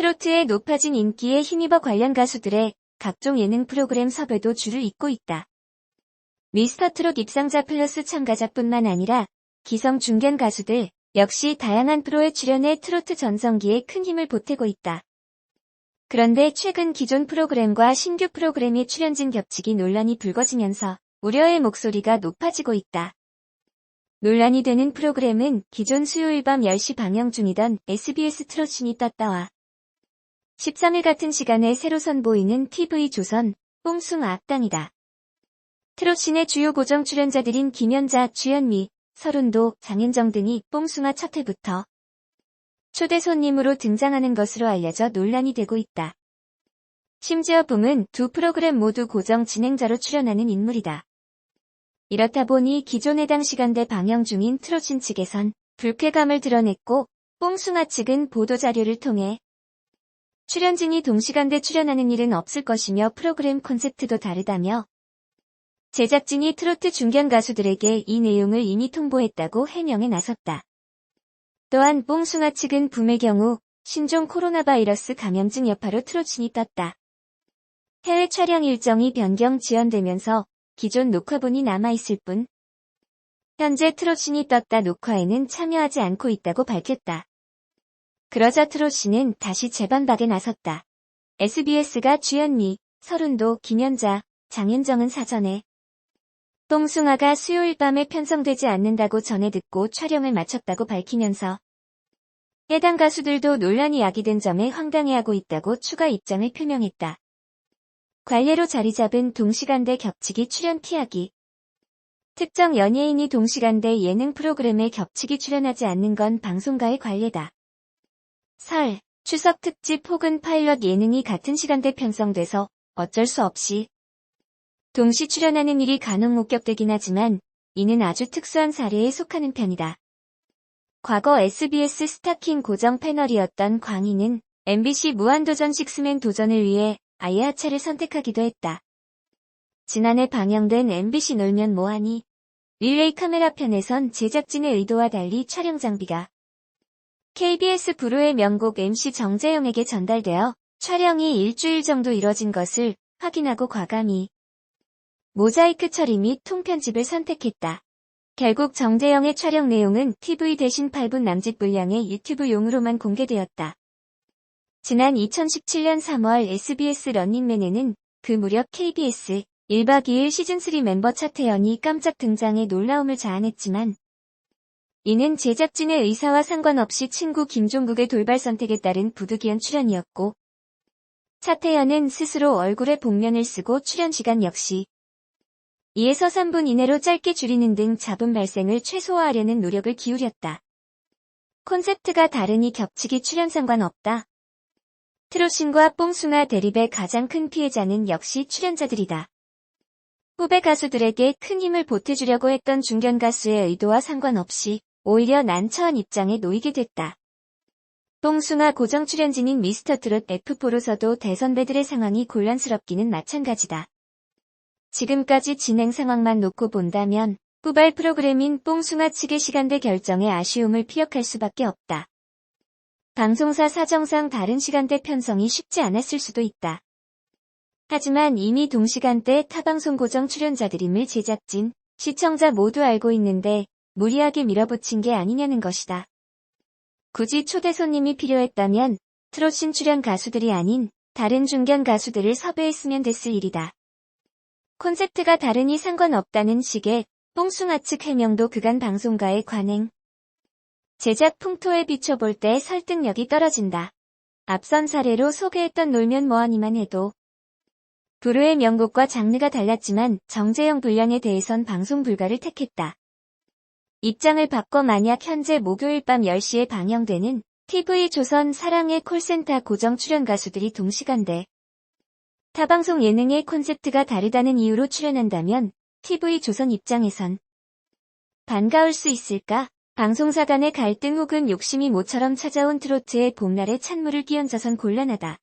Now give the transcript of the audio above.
트로트의 높아진 인기에 힘입어 관련 가수들의 각종 예능 프로그램 섭외도 줄을 잇고 있다. 미스터트롯 입상자 플러스 참가자뿐만 아니라 기성 중견 가수들 역시 다양한 프로에 출연해 트로트 전성기에 큰 힘을 보태고 있다. 그런데 최근 기존 프로그램과 신규 프로그램의 출연진 겹치기 논란이 불거지면서 우려의 목소리가 높아지고 있다. 논란이 되는 프로그램은 기존 수요일 밤 10시 방영 중이던 SBS 트롯신이 떴다와 13일 같은 시간에 새로 선보이는 TV조선 뽕숭아 악당이다. 트롯신의 주요 고정 출연자들인 김연자, 주현미, 서른도, 장윤정 등이 뽕숭아 첫 회부터 초대 손님으로 등장하는 것으로 알려져 논란이 되고 있다. 심지어 뽕은 두 프로그램 모두 고정 진행자로 출연하는 인물이다. 이렇다 보니 기존 해당 시간대 방영 중인 트롯신 측에선 불쾌감을 드러냈고 뽕숭아 측은 보도자료를 통해 출연진이 동시간대 출연하는 일은 없을 것이며 프로그램 콘셉트도 다르다며 제작진이 트로트 중견 가수들에게 이 내용을 이미 통보했다고 해명에 나섰다. 또한 뽕숭아 측은 붐의 경우 신종 코로나 바이러스 감염증 여파로 트롯신이 떴다. 해외 촬영 일정이 변경 지연되면서 기존 녹화본이 남아있을 뿐 현재 트롯신이 떴다 녹화에는 참여하지 않고 있다고 밝혔다. 그러자 트롯신은 다시 재반박에 나섰다. SBS가 주현미, 서른도, 김연자, 장윤정은 사전에 뽕숭아가 수요일 밤에 편성되지 않는다고 전해 듣고 촬영을 마쳤다고 밝히면서 해당 가수들도 논란이 야기된 점에 황당해하고 있다고 추가 입장을 표명했다. 관례로 자리 잡은 동시간대 겹치기 출연 피하기. 특정 연예인이 동시간대 예능 프로그램에 겹치기 출연하지 않는 건 방송가의 관례다. 설, 추석 특집 혹은 파일럿 예능이 같은 시간대 편성돼서 어쩔 수 없이 동시 출연하는 일이 간혹 목격되긴 하지만 이는 아주 특수한 사례에 속하는 편이다. 과거 SBS 스타킹 고정 패널이었던 광희는 MBC 무한도전 식스맨 도전을 위해 아예 하차를 선택하기도 했다. 지난해 방영된 MBC 놀면 뭐하니? 릴레이 카메라 편에선 제작진의 의도와 달리 촬영 장비가 KBS 브루의 명곡 MC 정재영에게 전달되어 촬영이 일주일 정도 이뤄진 것을 확인하고 과감히 모자이크 처리 및 통편집을 선택했다. 결국 정재영의 촬영 내용은 TV 대신 8분 남짓 분량의 유튜브용으로만 공개되었다. 지난 2017년 3월 SBS 런닝맨에는 그 무렵 KBS 1박 2일 시즌3 멤버 차태현이 깜짝 등장해 놀라움을 자아냈지만 이는 제작진의 의사와 상관없이 친구 김종국의 돌발 선택에 따른 부득이한 출연이었고 차태현은 스스로 얼굴에 복면을 쓰고 출연 시간 역시 2에서 3분 이내로 짧게 줄이는 등 잡음 발생을 최소화하려는 노력을 기울였다. 콘셉트가 다르니 겹치기 출연 상관없다. 트롯신과 뽕숭아 대립의 가장 큰 피해자는 역시 출연자들이다. 후배 가수들에게 큰 힘을 보태주려고 했던 중견 가수의 의도와 상관없이 오히려 난처한 입장에 놓이게 됐다. 뽕숭아 고정 출연진인 미스터트롯 F4로서도 대선배들의 상황이 곤란스럽기는 마찬가지다. 지금까지 진행 상황만 놓고 본다면 후발 프로그램인 뽕숭아 측의 시간대 결정에 아쉬움을 피력할 수밖에 없다. 방송사 사정상 다른 시간대 편성이 쉽지 않았을 수도 있다. 하지만 이미 동시간대 타방송 고정 출연자들임을 제작진, 시청자 모두 알고 있는데 무리하게 밀어붙인 게 아니냐는 것이다. 굳이 초대 손님이 필요했다면 트롯신 출연 가수들이 아닌 다른 중견 가수들을 섭외했으면 됐을 일이다. 콘셉트가 다르니 상관없다는 식의 뽕숭아 측 해명도 그간 방송가의 관행. 제작 풍토에 비춰볼 때 설득력이 떨어진다. 앞선 사례로 소개했던 놀면 뭐하니만 해도 브루의 명곡과 장르가 달랐지만 정재영 분량에 대해선 방송 불가를 택했다. 입장을 바꿔 만약 현재 목요일 밤 10시에 방영되는 TV조선 사랑의 콜센터 고정 출연 가수들이 동시간대 타방송 예능의 콘셉트가 다르다는 이유로 출연한다면 TV조선 입장에선 반가울 수 있을까? 방송사 간의 갈등 혹은 욕심이 모처럼 찾아온 트로트의 봄날에 찬물을 끼얹어선 곤란하다.